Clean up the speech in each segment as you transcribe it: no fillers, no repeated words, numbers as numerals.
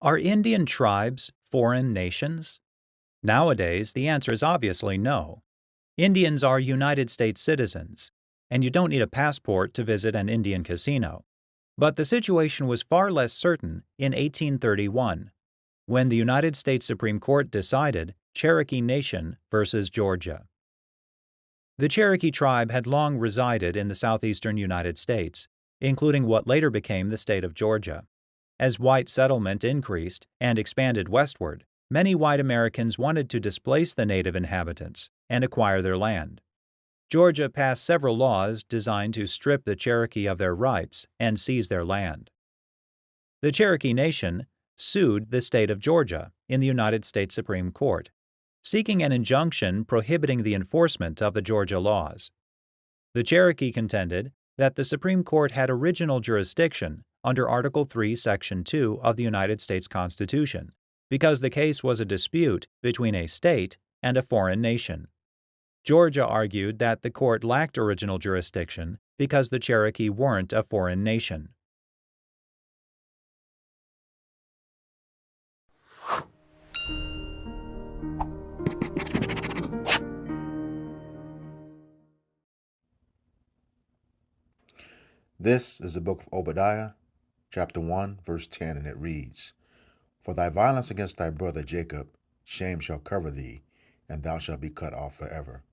Are Indian tribes foreign nations? Nowadays, the answer is obviously no. Indians are United States citizens, and you don't need a passport to visit an Indian casino. But the situation was far less certain in 1831, when the United States Supreme Court decided Cherokee Nation versus Georgia. The Cherokee tribe had long resided in the southeastern United States, including what later became the state of Georgia. As white settlement increased and expanded westward, many white Americans wanted to displace the native inhabitants and acquire their land. Georgia passed several laws designed to strip the Cherokee of their rights and seize their land. The Cherokee Nation sued the state of Georgia in the United States Supreme Court, seeking an injunction prohibiting the enforcement of the Georgia laws. The Cherokee contended that the Supreme Court had original jurisdiction under Article 3, Section 2 of the United States Constitution, because the case was a dispute between a state and a foreign nation. Georgia argued that the court lacked original jurisdiction because the Cherokee weren't a foreign nation. This is the book of Obadiah, chapter 1, verse 10, and it reads, For thy violence against thy brother Jacob, shame shall cover thee, and thou shalt be cut off forever.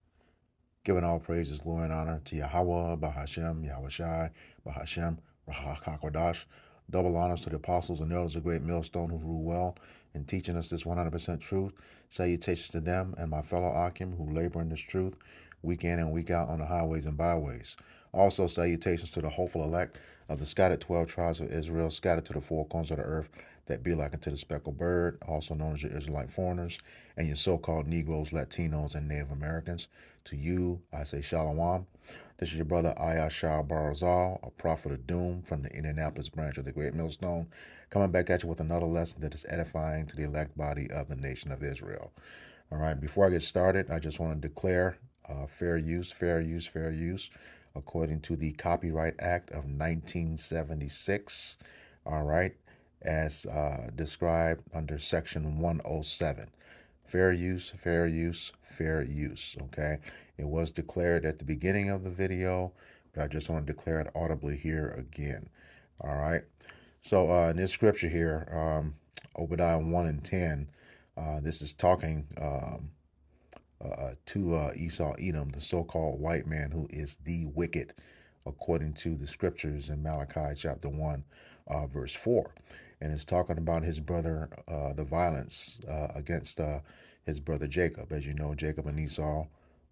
Giving all praises, glory, and honor to Yahweh, Bahashem, Yahushai, Bahashem, Rahakakwadash. Double honors to the apostles and elders of great millstone who rule well in teaching us this 100% truth. Salutations to them and my fellow Akim who labor in this truth week in and week out on the highways and byways. Also, salutations to the hopeful elect of the scattered 12 tribes of Israel, scattered to the four corners of the earth, that be like unto the speckled bird, also known as your Israelite foreigners, and your so-called Negroes, Latinos, and Native Americans. To you, I say Shalom. This is your brother Ayashar Barazal, a prophet of doom from the Indianapolis branch of the Great Millstone, coming back at you with another lesson that is edifying to the elect body of the nation of Israel. All right, before I get started, I just want to declare fair use, according to the Copyright Act of 1976, all right, as described under Section 107. Fair use, okay? It was declared at the beginning of the video, but I just want to declare it audibly here again, all right? So in this scripture here, Obadiah 1 and 10, this is talking to Esau Edom, the so-called white man who is the wicked, according to the scriptures in Malachi chapter 1, verse 4. And it's talking about his brother, the violence against his brother Jacob. As you know, Jacob and Esau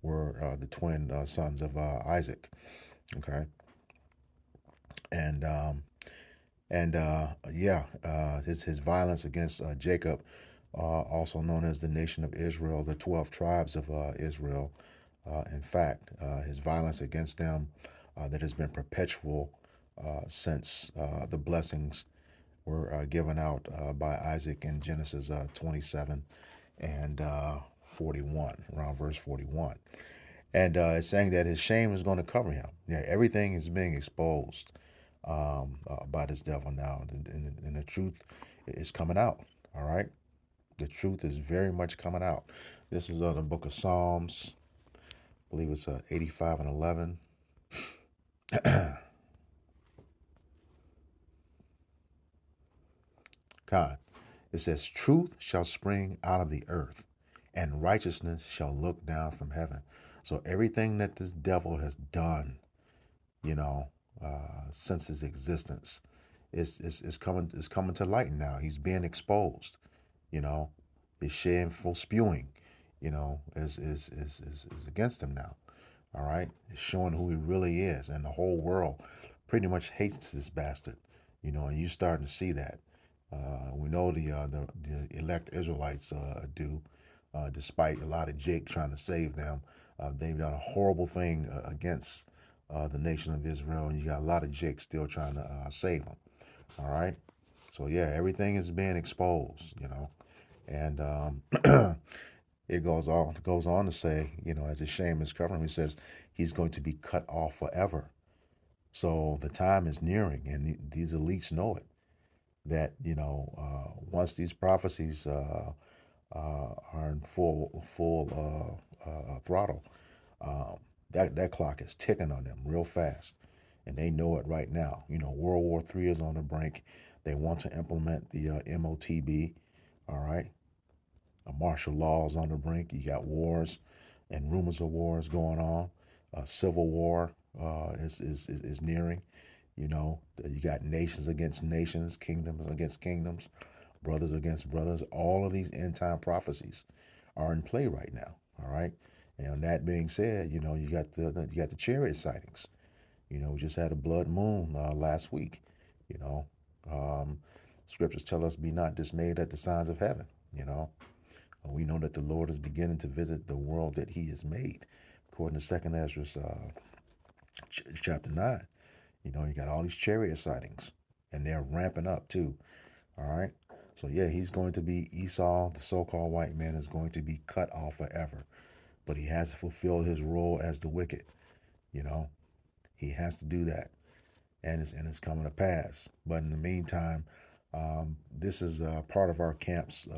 were the twin sons of Isaac. Okay. And his violence against Jacob, also known as the nation of Israel, the 12 tribes of Israel. In fact, his violence against them that has been perpetual since the blessings were given out by Isaac in Genesis 27 and 41, around verse 41. And it's saying that his shame is going to cover him. Yeah, everything is being exposed by this devil now, and the truth is coming out. All right, the truth is very much coming out. This is the book of Psalms. I believe it's 85 and 11. God, it says, truth shall spring out of the earth, and righteousness shall look down from heaven. So everything that this devil has done, since his existence, is coming to light now. He's being exposed. His shameful spewing, is against him now. All right, it's showing who he really is, and the whole world pretty much hates this bastard. And you're starting to see that. We know the elect Israelites do, despite a lot of Jake trying to save them. They've done a horrible thing against the nation of Israel, and you got a lot of Jake still trying to save them. All right, so yeah, everything is being exposed, and it goes on to say, as his shame is covering him, he says he's going to be cut off forever. So the time is nearing, and these elites know it. that, once these prophecies are in full throttle, um, that clock is ticking on them real fast, and they know it right now. World War III is on the brink. They want to implement the MOTB. All right, a martial law is on the brink. You got wars and rumors of wars going on. Civil war is nearing. You got nations against nations, kingdoms against kingdoms, brothers against brothers. All of these end time prophecies are in play right now. All right. And that being said, you got the chariot sightings. We just had a blood moon last week. You know, um, scriptures tell us, "Be not dismayed at the signs of heaven." We know that the Lord is beginning to visit the world that He has made, according to Second Ezra chapter 9. You got all these chariot sightings, and they're ramping up too. All right. So yeah, he's going to be Esau, the so-called white man, is going to be cut off forever. But he has to fulfill his role as the wicked. You know, he has to do that, and it's coming to pass. But in the meantime, this is part of our camp's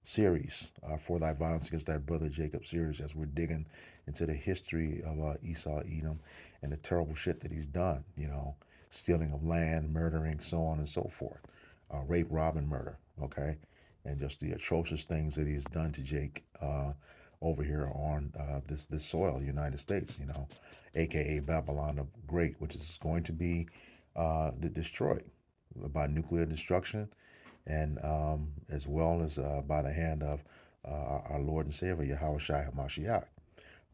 series for thy violence against thy brother Jacob series, as we're digging into the history of Esau Edom and the terrible shit that he's done. Stealing of land, murdering, so on and so forth, rape, rob, and murder. Okay, and just the atrocious things that he's done to Jake over here on this soil, United States. AKA Babylon the Great, which is going to be destroyed by nuclear destruction, and as well as by the hand of our Lord and Savior Yahweh Shai HaMashiach.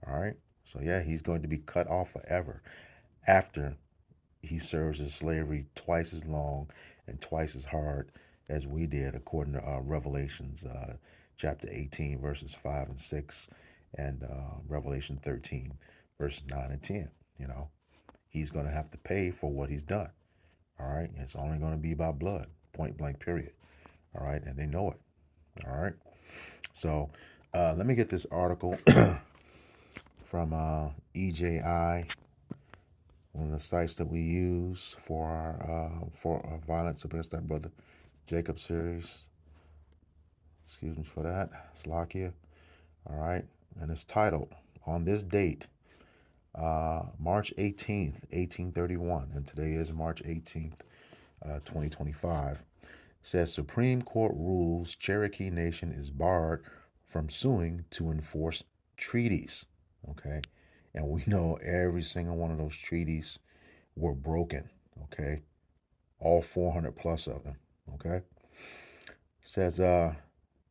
All right, so yeah, he's going to be cut off forever after he serves his slavery twice as long and twice as hard as we did, according to Revelations chapter 18, verses 5 and 6, and Revelation 13, verses 9 and 10. He's going to have to pay for what he's done. All right, it's only going to be by blood, point blank, period. All right, and they know it. All right, so let me get this article from EJI, one of the sites that we use for our violence against our brother Jacob series. Excuse me for that, Slovakia. All right, and it's titled, "On this date, March 18th, 1831, and today is March 18th, 2025. Says Supreme Court rules Cherokee Nation is barred from suing to enforce treaties. Okay, and we know every single one of those treaties were broken. Okay, all 400 plus of them. Okay, says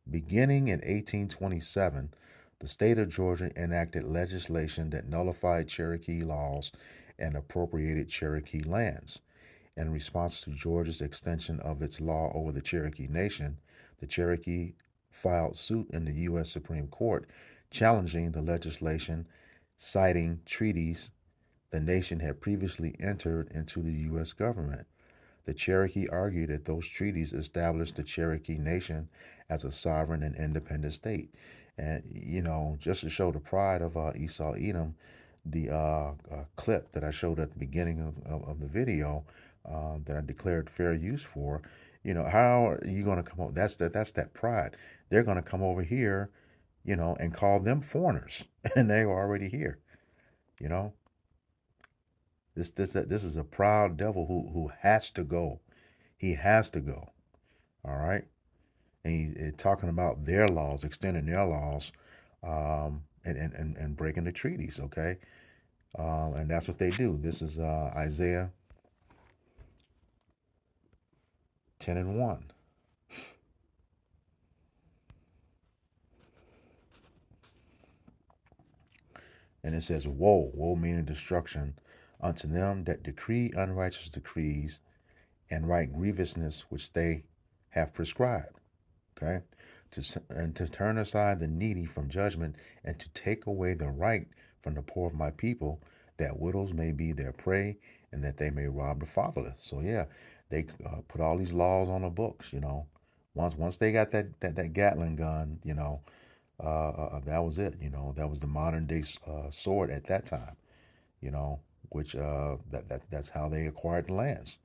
beginning in 1827, the state of Georgia enacted legislation that nullified Cherokee laws and appropriated Cherokee lands. In response to Georgia's extension of its law over the Cherokee Nation, the Cherokee filed suit in the U.S. Supreme Court challenging the legislation, citing treaties the nation had previously entered into the U.S. government. The Cherokee argued that those treaties established the Cherokee Nation as a sovereign and independent state. And, just to show the pride of Esau Edom, the clip that I showed at the beginning of the video that I declared fair use for, how are you going to come over? That's that pride. They're going to come over here, and call them foreigners, and they were already here. You know, this is a proud devil who has to go. He has to go. All right, and he's talking about their laws, extending their laws, and breaking the treaties. Okay, and that's what they do. This is Isaiah 10:1. And it says, "Woe, woe meaning destruction, unto them that decree unrighteous decrees and write grievousness which they have prescribed." Okay, and to turn aside the needy from judgment, and to take away the right from the poor of my people, that widows may be their prey, and that they may rob the fatherless. So yeah, they put all these laws on the books. Once they got that Gatling gun, that was it. That was the modern day sword at that time. You know, which that's how they acquired the lands,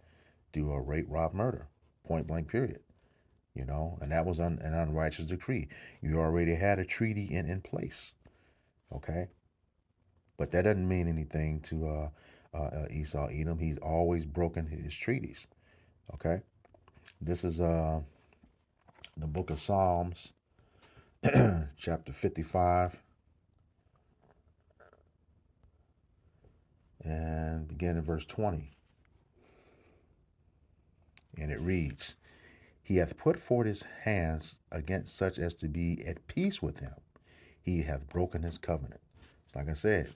through a rape, rob, murder. point blank period. And that was an unrighteous decree. You already had a treaty in place, okay? But that doesn't mean anything to Esau Edom. He's always broken his treaties, okay? This is the book of Psalms, chapter 55, and begin in verse 20. And it reads, He hath put forth his hands against such as to be at peace with him. He hath broken his covenant. Like I said,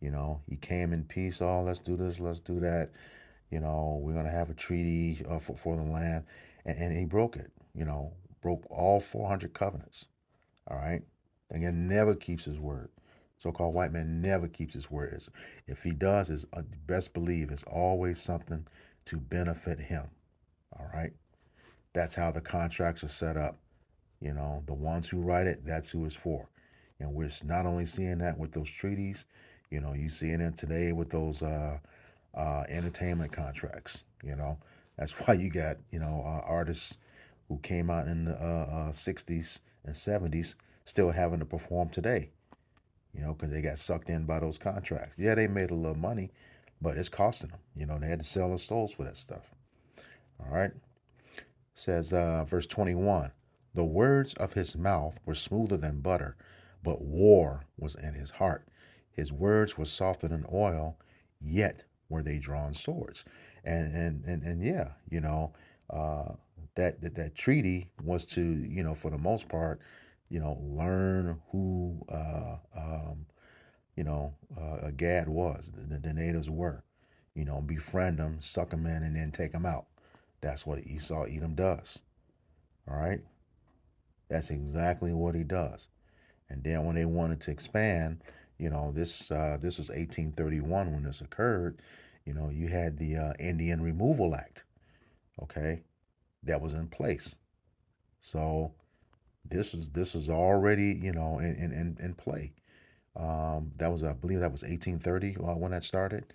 he came in peace. Oh, let's do this, let's do that. We're going to have a treaty for the land. And he broke it, broke all 400 covenants. All right. Again, never keeps his word. So-called white man never keeps his word. If he does, it's best believe it's always something to benefit him. All right. That's how the contracts are set up. The ones who write it, that's who it's for. And we're not only seeing that with those treaties, you see it in today with those entertainment contracts. That's why you got artists who came out in the 60s and 70s still having to perform today. Because they got sucked in by those contracts. Yeah, they made a little money, but it's costing them. They had to sell their souls for that stuff. All right. Says verse 21, the words of his mouth were smoother than butter, but war was in his heart. His words were softer than oil, yet were they drawn swords. And yeah, that treaty was to, for the most part, learn who Gad was, the natives were, befriend them, suck them in, and then take them out. That's what Esau Edom does. All right. That's exactly what he does. And then when they wanted to expand, this was 1831 when this occurred. You had the Indian Removal Act. Okay, that was in place. So this was already in play. That was, I believe, that was 1830 when that started,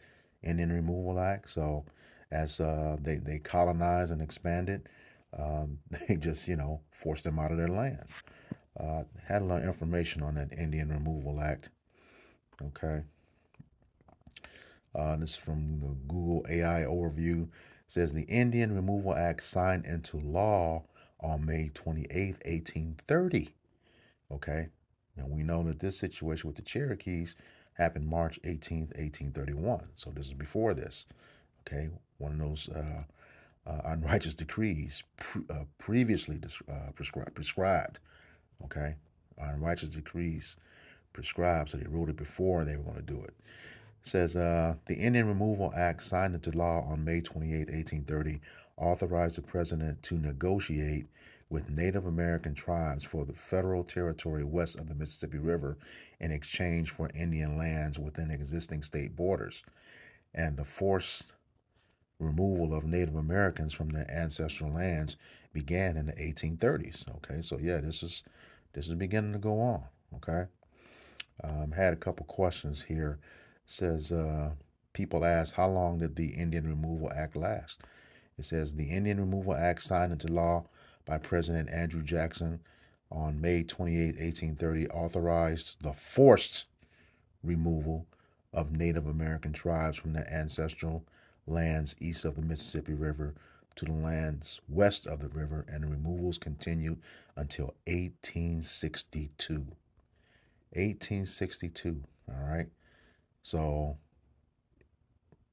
Indian Removal Act. So as they colonized and expanded, they just forced them out of their lands. Had a lot of information on that Indian Removal Act. Okay. This is from the Google AI overview. It says the Indian Removal Act signed into law on May 28th, 1830. Okay. And we know that this situation with the Cherokees happened March 18th, 1831. So this is before this. Okay. One of those unrighteous decrees previously prescribed. Okay. Unrighteous decrees prescribed, so they wrote it before they were going to do it. It says the Indian Removal Act signed into law on May 28, 1830, authorized the president to negotiate with Native American tribes for the federal territory west of the Mississippi River in exchange for Indian lands within existing state borders, and the forced removal of Native Americans from their ancestral lands began in the 1830s. Okay, so yeah, this is beginning to go on. Okay. Had a couple questions here. Says people ask, how long did the Indian Removal Act last? It says the Indian Removal Act signed into law by President Andrew Jackson on May 28, 1830, authorized the forced removal of Native American tribes from their ancestral lands east of the Mississippi River to the lands west of the river, and the removals continued until 1862. 1862. All right. So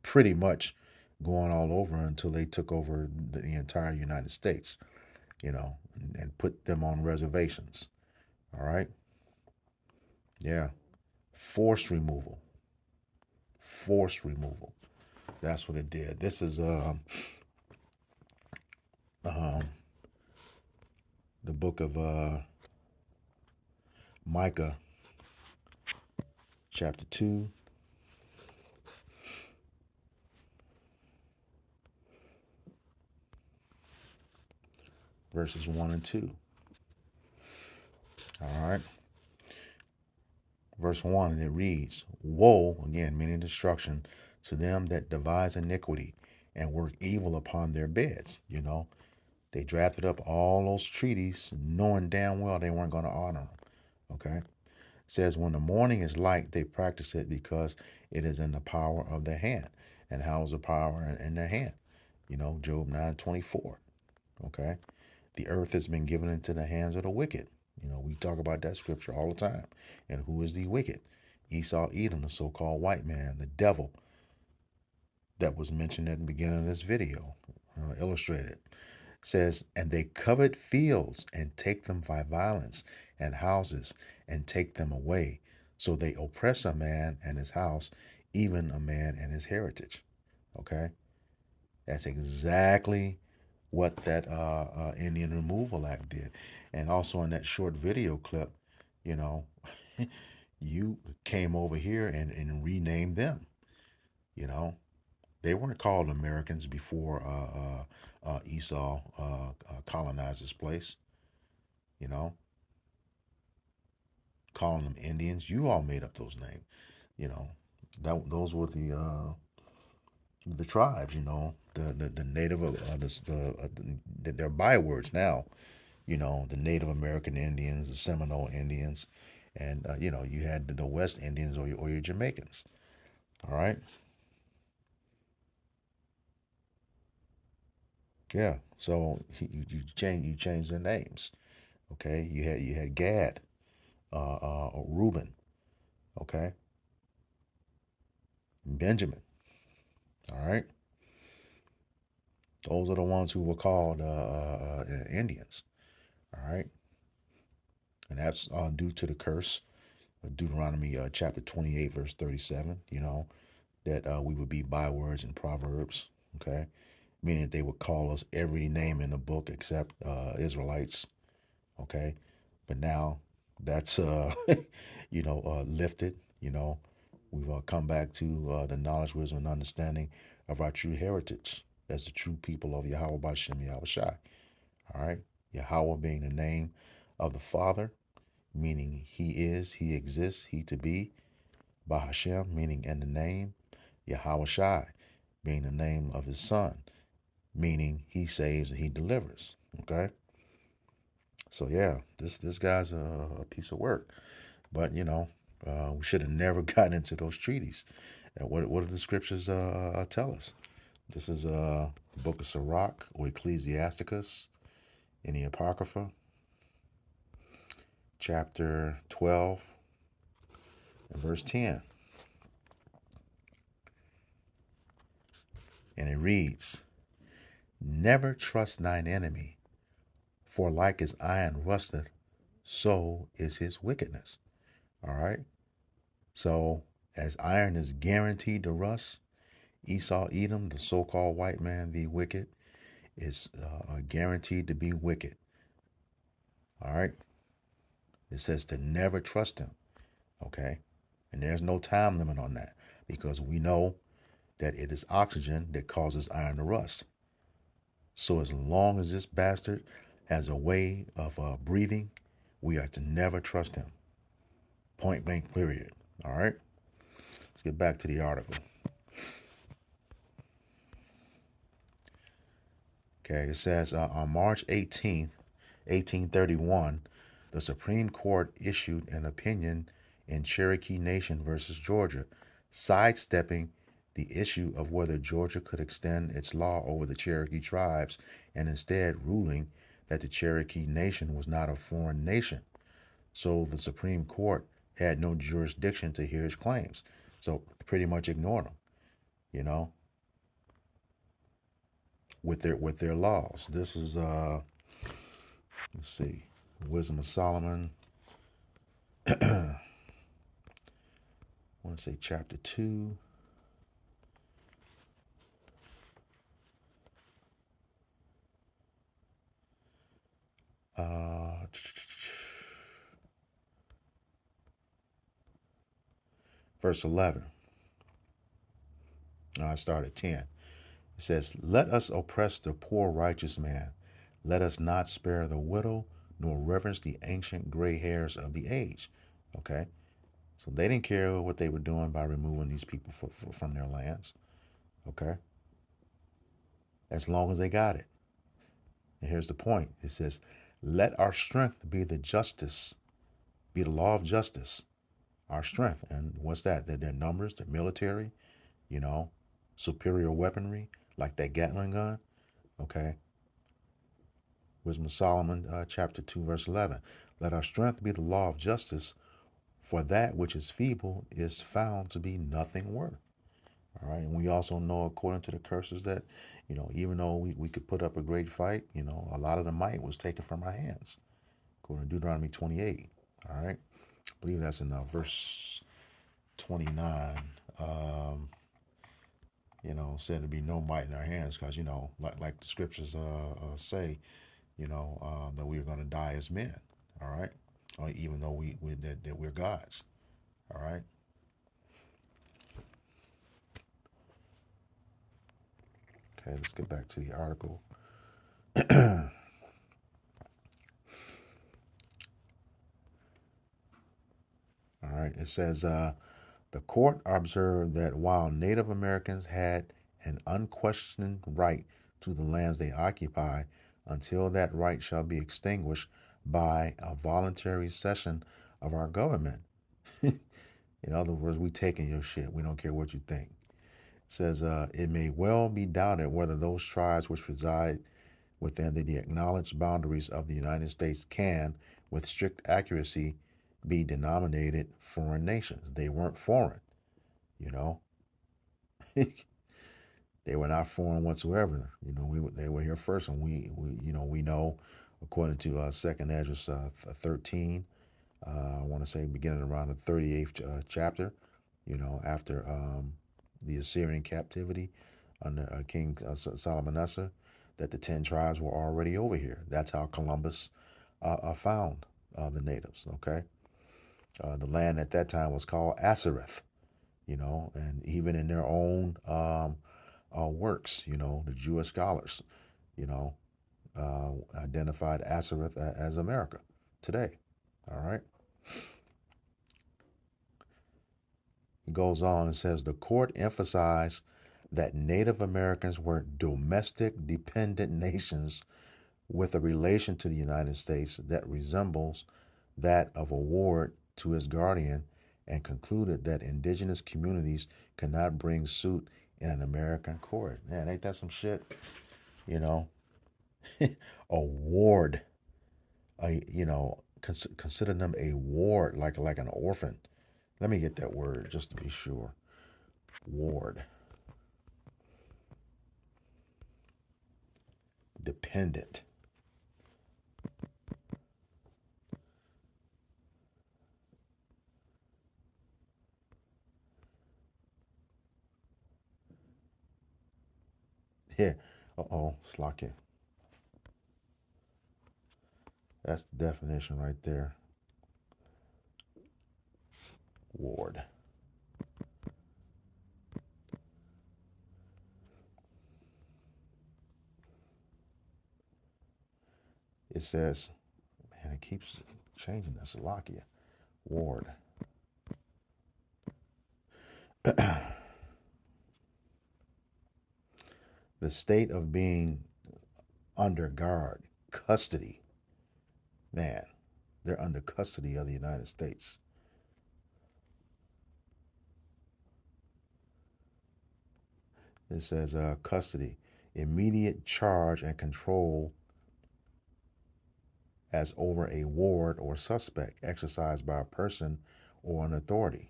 pretty much going all over until they took over the entire United States, and put them on reservations. All right. Yeah. Forced removal. Forced removal. That's what it did. This is the book of Micah, chapter 2. Verses 1 and 2. All right. Verse 1, and it reads, woe, again, meaning destruction, to them that devise iniquity and work evil upon their beds. They drafted up all those treaties knowing damn well they weren't going to honor them. Okay? It says, when the morning is light, they practice it because it is in the power of their hand. And how is the power in their hand? Job 9:24. Okay? The earth has been given into the hands of the wicked. We talk about that scripture all the time. And who is the wicked? Esau, Edom, the so-called white man, the devil that was mentioned at the beginning of this video, illustrated. Says, and they covet fields and take them by violence, and houses and take them away. So they oppress a man and his house, even a man and his heritage. Okay? That's exactly what that Indian Removal Act did. And also in that short video clip, you know, you came over here and renamed them. You know, they weren't called Americans before Esau colonized this place. You know, calling them Indians. You all made up those names. You know, those were the tribes. The native their bywords now. The Native American Indians, the Seminole Indians, and you had the West Indians or your Jamaicans. All right. Yeah. So you changed their names. Okay. You had Gad, Reuben. Okay. Benjamin. All right. Those are the ones who were called Indians. All right. And that's due to the curse of Deuteronomy chapter 28, verse 37. That we would be bywords and proverbs. Okay. Meaning that they would call us every name in the book except Israelites. Okay. But now that's lifted. We've come back to the knowledge, wisdom, and understanding of our true heritage as the true people of Yahweh Bashem Yahweh Shai. All right. Yahweh being the name of the Father, meaning He is, He exists, He to be. Bahashem, meaning in the name. Yahweh Shai, being the name of His Son, meaning He saves and He delivers. Okay. So yeah, this guy's a piece of work. But we should have never gotten into those treaties. And what do the scriptures tell us? This is the book of Sirach or Ecclesiasticus in the Apocrypha, chapter 12 and verse 10. And it reads, never trust thine enemy, for like as iron rusteth, so is his wickedness. All right. So as iron is guaranteed to rust, Esau, Edom, the so-called white man, the wicked, is guaranteed to be wicked. All right. It says to never trust him. Okay. And there's no time limit on that because we know that it is oxygen that causes iron to rust. So as long as this bastard has a way of breathing, we are to never trust him. Point blank, period. All right. Let's get back to the article. Okay. It says on March 18th, 1831, the Supreme Court issued an opinion in Cherokee Nation versus Georgia, sidestepping the issue of whether Georgia could extend its law over the Cherokee tribes and instead ruling that the Cherokee Nation was not a foreign nation. So the Supreme Court had no jurisdiction to hear his claims. So pretty much ignored them, you know, with their laws. This is let's see, Wisdom of Solomon. I want to say chapter 2. Verse 11. I start at 10. It says, let us oppress the poor righteous man. Let us not spare the widow, nor reverence the ancient gray hairs of the age. Okay? So they didn't care what they were doing by removing these people from their lands. Okay? As long as they got it. And here's the point. It says, let our strength be be the law of justice, our strength. And what's that? Their numbers, their military, you know, superior weaponry, like that Gatling gun. Okay. Wisdom of Solomon, chapter 2, verse 11. Let our strength be the law of justice, for that which is feeble is found to be nothing worth. All right. And we also know, according to the curses, that, even though we could put up a great fight, a lot of the might was taken from our hands, according to Deuteronomy 28. All right. I believe that's in verse 29. Said to be no might in our hands because, like the scriptures say, that we are going to die as men. All right. Or even though that we're gods. All right. Okay, let's get back to the article. All right. It says the court observed that while Native Americans had an unquestioned right to the lands they occupy, until that right shall be extinguished by a voluntary cession of our government. In other words, we taking your shit. We don't care what you think. It says it may well be doubted whether those tribes which reside within the acknowledged boundaries of the United States can, with strict accuracy, be denominated foreign nations. They weren't foreign, you know. They were not foreign whatsoever. They were here first, and we know, according to Second Ezra 13, I want to say beginning around the 38th chapter, after the Assyrian captivity under King Solomonessa, that the 10 tribes were already over here. That's how Columbus found the natives, okay? The land at that time was called Asareth, and even in their own works, the Jewish scholars, you know, identified Asareth as America today, all right? It goes on and says the court emphasized that Native Americans were domestic dependent nations with a relation to the United States that resembles that of a ward to his guardian, and concluded that indigenous communities cannot bring suit in an American court. Man, ain't that some shit? You know, a ward. Consider them a ward, like an orphan. Let me get that word just to be sure. Ward. Dependent. Yeah. Uh-oh, Slocky. That's the definition right there. Ward. It says, man, it keeps changing. That's Slovakia. Ward. The state of being under guard, custody. Man, they're under custody of the United States. It says custody, immediate charge and control as over a ward or suspect exercised by a person or an authority.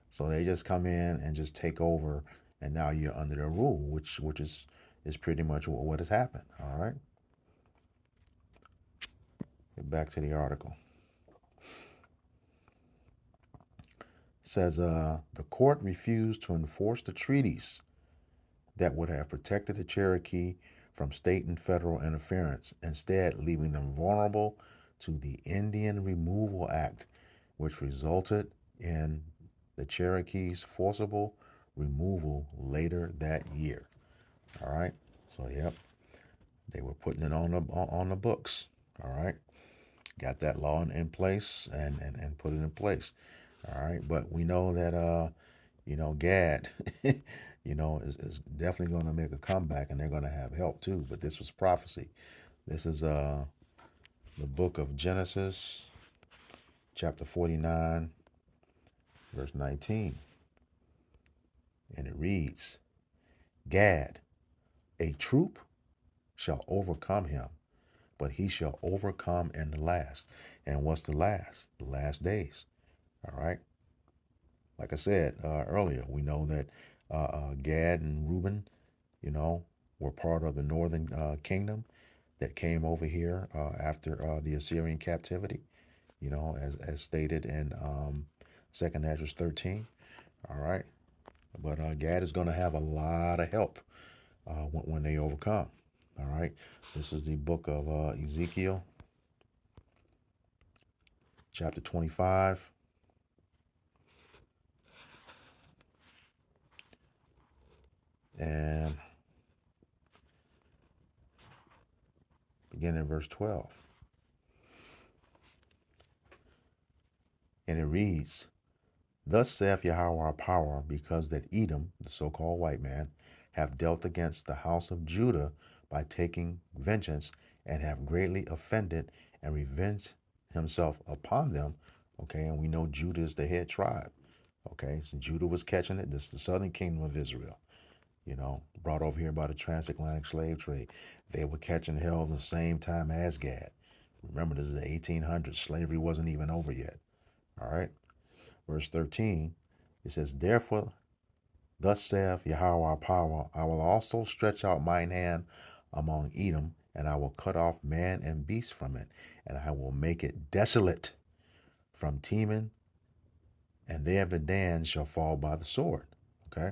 So they just come in and just take over, and now you're under their rule, which is pretty much what has happened. All right. Get back to the article. It says the court refused to enforce the treaties that would have protected the Cherokee from state and federal interference, instead leaving them vulnerable to the Indian Removal Act, which resulted in the Cherokee's forcible removal later that year. All right. So, yep, they were putting it on the books. All right. Got that law in place and put it in place. All right. But we know that Gad, is definitely going to make a comeback, and they're going to have help too. But this was prophecy. This is the book of Genesis, chapter 49, verse 19. And it reads, Gad, a troop shall overcome him, but he shall overcome in the last. And what's the last? The last days. All right. Like I said earlier, we know that Gad and Reuben, were part of the northern kingdom that came over here after the Assyrian captivity, as stated in 2nd Esdras 13. All right. But Gad is going to have a lot of help when they overcome. All right. This is the book of Ezekiel, chapter 25. And beginning in verse 12. And it reads, Thus saith Yahweh our power, because that Edom, the so-called white man, have dealt against the house of Judah by taking vengeance, and have greatly offended and revenged himself upon them. Okay, and we know Judah is the head tribe. Okay, so Judah was catching it. This is the southern kingdom of Israel, brought over here by the transatlantic slave trade. They were catching hell the same time as Gad. Remember, this is the 1800s. Slavery wasn't even over yet. All right. Verse 13, it says, Therefore, thus saith Yahweh our power, I will also stretch out mine hand among Edom, and I will cut off man and beast from it, and I will make it desolate from Teman, and they of the Dan shall fall by the sword. Okay.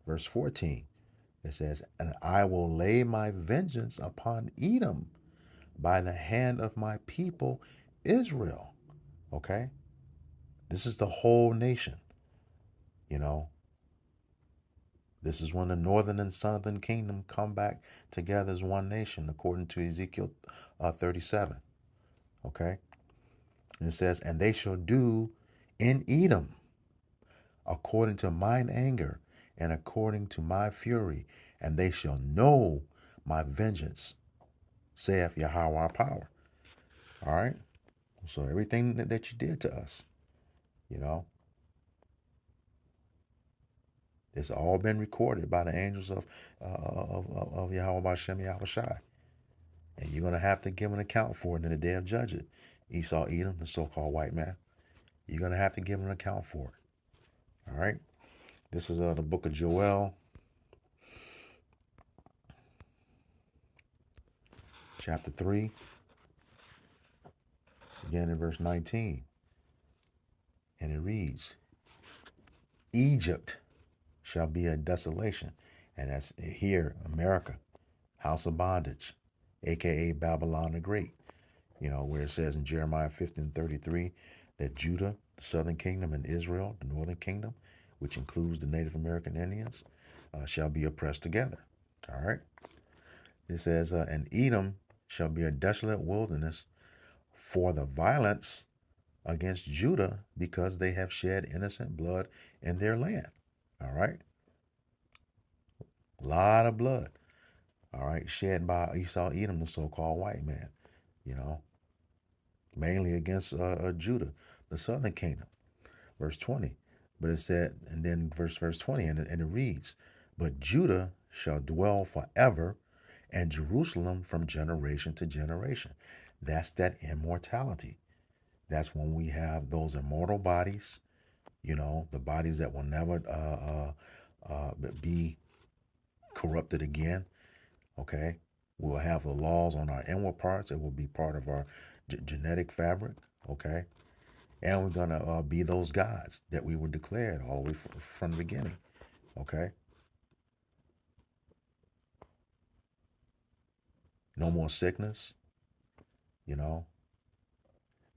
Verse 14, it says, And I will lay my vengeance upon Edom by the hand of my people Israel. Okay. This is the whole nation. You know, this is when the northern and southern kingdom come back together as one nation, according to Ezekiel 37. Okay. And it says, And they shall do in Edom according to mine anger and according to my fury, and they shall know my vengeance, saith Yahweh our power. All right. So everything that you did to us, you know, it's all been recorded by the angels of Yahweh Bashem Yahweh Shai. And you're going to have to give an account for it in the day of judgment. Esau, Edom, the so-called white man. You're going to have to give an account for it. All right. This is the book of Joel, chapter 3, again in verse 19. And it reads, Egypt shall be a desolation. And that's here, America, house of bondage, a.k.a. Babylon the Great. Where it says in Jeremiah 15:33 that Judah, the southern kingdom, and Israel, the northern kingdom, which includes the Native American Indians, shall be oppressed together. All right. It says, and Edom shall be a desolate wilderness for the violence against Judah, because they have shed innocent blood in their land. All right. A lot of blood. All right. Shed by Esau, Edom, the so-called white man, mainly against Judah, the southern kingdom. Verse 20. But it said, and then verse 20, and it reads, But Judah shall dwell forever, and Jerusalem from generation to generation. That's that immortality. That's when we have those immortal bodies, the bodies that will never be corrupted again. Okay. We'll have the laws on our inward parts. It will be part of our genetic fabric. Okay. And we're going to be those gods that we were declared all the way from the beginning. Okay. No more sickness. We're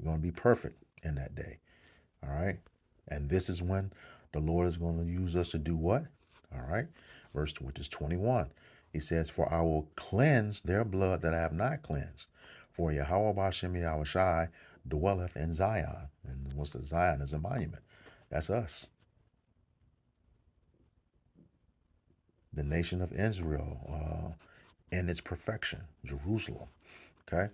going to be perfect in that day. All right. And this is when the Lord is going to use us to do what? All right. Verse, which is 21. He says, For I will cleanse their blood that I have not cleansed. For Yahweh Bashem Yahweh Shai dwelleth in Zion. And what's the Zion is a monument. That's us. the nation of Israel in its perfection, Jerusalem. Okay?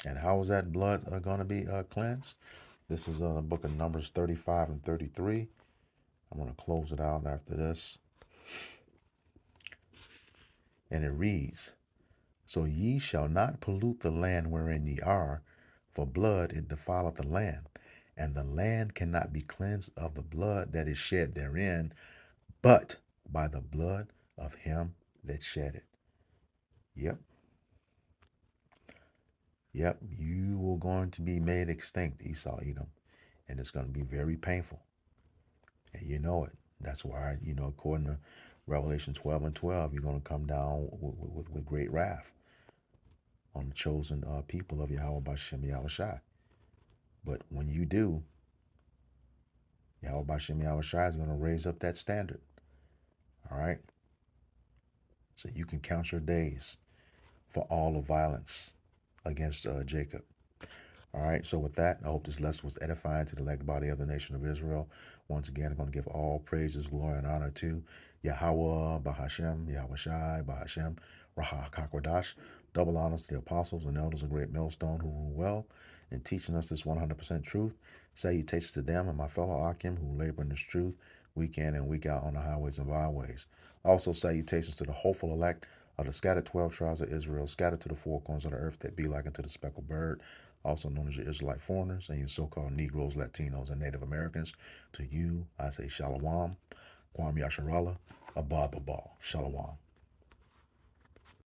And how is that blood going to be cleansed? This is the book of Numbers 35 and 33. I'm going to close it out after this. And it reads, So ye shall not pollute the land wherein ye are, for blood it defileth the land, and the land cannot be cleansed of the blood that is shed therein, but by the blood of him that shed it. Yep. Yep, you are going to be made extinct, Esau, Edom, and it's going to be very painful. And you know it. That's why, according to Revelation 12 and 12, you're going to come down with great wrath on the chosen people of Yahweh Bashem Yahushai. But when you do, Yahweh Bashem Yahushai is going to raise up that standard. All right? So you can count your days for all the violence against Jacob. All right, so with that, I hope this lesson was edifying to the elect body of the nation of Israel. Once again, I'm going to give all praises, glory, and honor to Yahweh, Bahashem, Yahweh Shai, Bahashem, Raha Kakwadash. Double honors to the apostles and elders of Great Millstone who rule well in teaching us this 100% truth. Salutations to them and my fellow Akim who labor in this truth week in and week out on the highways and byways. Also, salutations to the hopeful elect of the scattered 12 tribes of Israel, scattered to the four corners of the earth that be like unto the speckled bird, also known as your Israelite foreigners and your so-called Negroes, Latinos, and Native Americans. To you, I say Shalom, Kwam Yasharallah, Abba Babal, Shalom.